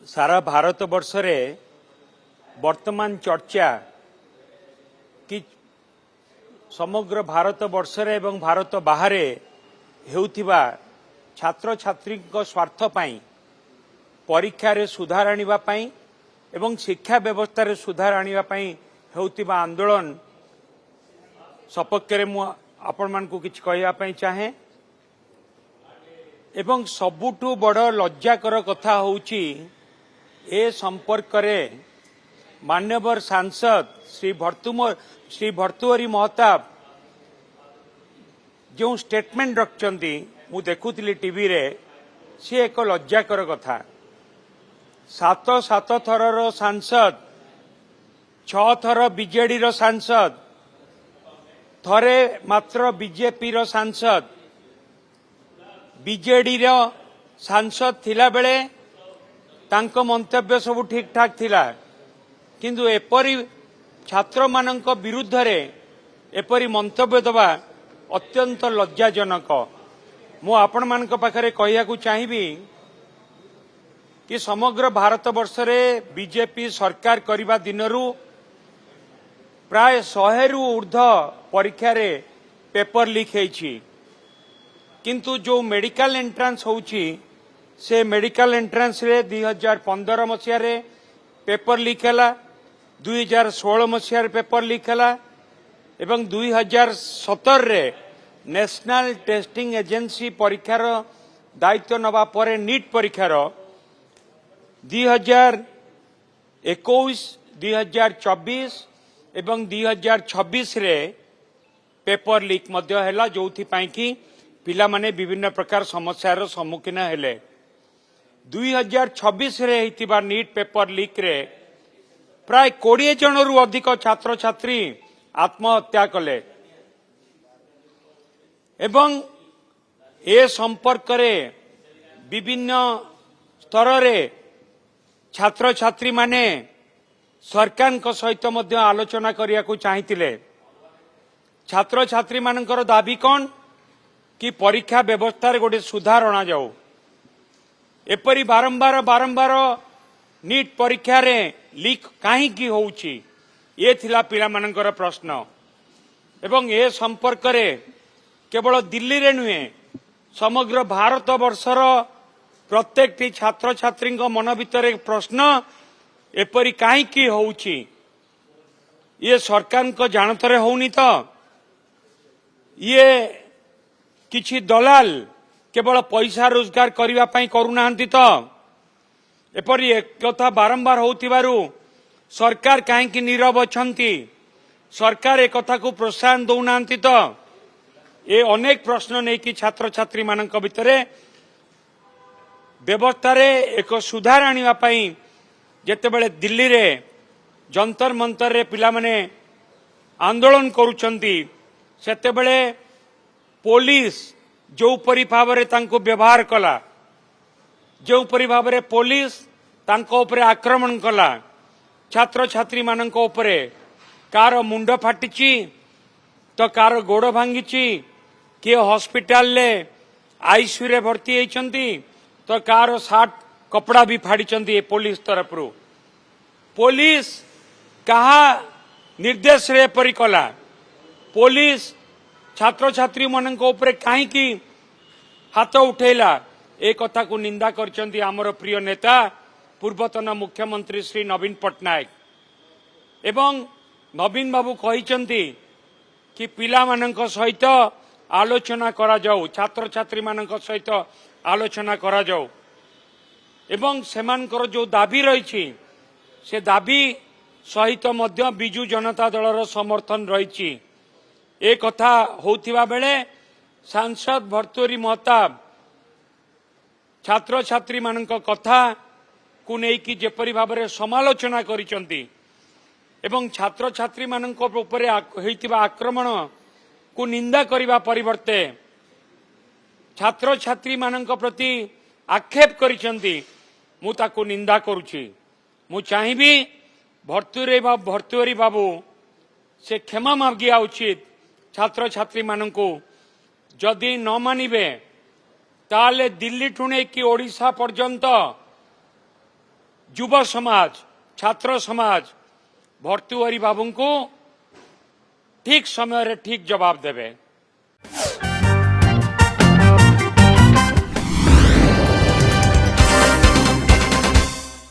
सारा भारत वर्ष रे वर्तमान चर्चा कि समग्र भारत वर्ष रे एवं भारत बाहर हेउथिबा छात्र छात्री स्वार्थ पाई परीक्षा रे सुधार आनिबा पाई एवं शिक्षा व्यवस्था रे सुधार आनिबा पाई हेउथिबा आंदोलन सपक्ष रे मु आपण मान को किछ कहया पाई चाहे एवं सबुठु बड़ लज्जाकर कथा होउची ए संपर्क रे मान्यवर सांसद श्री भर्तृहरि महताब जो स्टेटमेंट रखचंती मु देखुथिली टीवी रे से एक लज्जाकर कथा सात थरर सांसद 6 थर बीजेडी रो सांसद थरे मात्र बीजेपी रो सांसद बीजेडी रो सांसद थिला बेले तांको मंतव्य सब ठीक ठाक थिला किंतु एपरी छात्र मानक विरुद्ध रे एपरी मंतव्य दबा अत्यंत लज्जाजनक मु आपण मानक पाखरे कहिया को चाहिबी कि समग्र भारत वर्ष रे बीजेपी सरकार करिबा दिनरू प्राय 100 रु ऊर्ध्व परीक्षा रे पेपर लीक हेछि किंतु जो मेडिकल एंट्रांस होछि से मेडिकल एंट्रांस रे 2015 मसिया रे पेपर लीक हला 2016 मसिया रे पेपर लीक हला एवं 2017 रे नेशनल टेस्टिंग एजेंसी परीक्षार दायित्व नवा परे नीट परीक्षार 2021 2024 एवं 2026 रे पेपर लीक मध्य हैला जोथि पाई कि पिला माने विभिन्न प्रकार समस्यार सम्मुखीन हेले 2026 रे हितिबा नीट पेपर लीक रे प्राय 20 जन रु अधिक छात्र छात्री आत्महत्या कले एवं ए संपर्क रे विभिन्न स्तर रे छात्र छात्री माने सरकार को सहित मध्य आलोचना करिया को चाहितिले छात्र छात्री मानकर दाबी कौन कि परीक्षा व्यवस्था रे गोटे सुधार अणा जाऊ एपरी बारंबार बारंबार नीट परीक्षा रे लीक काहे की होउची ये थिला पिला मानकर प्रश्न एवं ए संपर्क रे केवल दिल्ली रे नुहे समग्र भारत वर्षर प्रत्येक छात्र छात्री मन भितर प्रश्न एपरी काहे की होउची ये सरकार को जानतरे होउनी तो ये किछि दलाल केवल पैसा रोजगार करिवा पई करूनाहांती तो एपरी एक कथा बारंबार होतिबारु सरकार काहे की नीरव अछंती सरकार एक कथा को प्रोत्साहन दउनाहांती तो ए अनेक प्रश्न नै कि छात्र छात्री मानक भितरे व्यवस्था रे एक सुधार आनिवा पई जेतेबेले दिल्ली रे जंतर मंतर रे पिला माने आंदोलन करूछंती सेतेबेले पुलिस जो परि भावरे तांको व्यवहार कला जो परि भावरे पुलिस तांको ऊपर आक्रमण कला छात्र छात्री मानक ऊपर कार मुंड फाटिची तो कार गोड़ भांगीची किए हॉस्पिटल ले आईसीयू रे भर्ती होइछंती तो कार सार्ट कपड़ा भी फाड़ी पुलिस तरफ रू पुलिस कहा निर्देश रे परि कला पुलिस छात्र छात्री मानक ऊपर कहीं हाथ उठेला ए कथा को निंदा करचंती आमर प्रिय नेता पूर्वतन मुख्यमंत्री श्री नवीन पट्टनायक एवं नवीन बाबू कहिचंती कि पिला मानक सहित आलोचना करा जाऊ छात्र छात्री मानक सहित आलोचना करा जाऊ एवं सेमानकर जो दाबी रही से दाबी सहित मध्य बिजू जनता दलर समर्थन रही ए कथा होतिबा बेले सांसद भर्तृहरि महताब छात्र छात्री मानक कथा को नेकी जेपरि भाबरे समालोचना करिसंती एवं छात्र छात्री मानक ऊपर होइतिबा आक्रमण को निंदा करिबा परिवर्ते छात्र छात्री मानक प्रति आक्षेप करिसंती मु ताको निंदा करूची मु चाहिबी भर्तृहरि बाबू से क्षमा मागिया उचित छात्र छात्री मानकू जदि न मानिबे ताले दिल्ली ठुणे कि ओडिशा पर्यंत युव समाज छात्र समाज भर्तुहरी बाबू को ठीक समय रे ठीक जवाब देवे।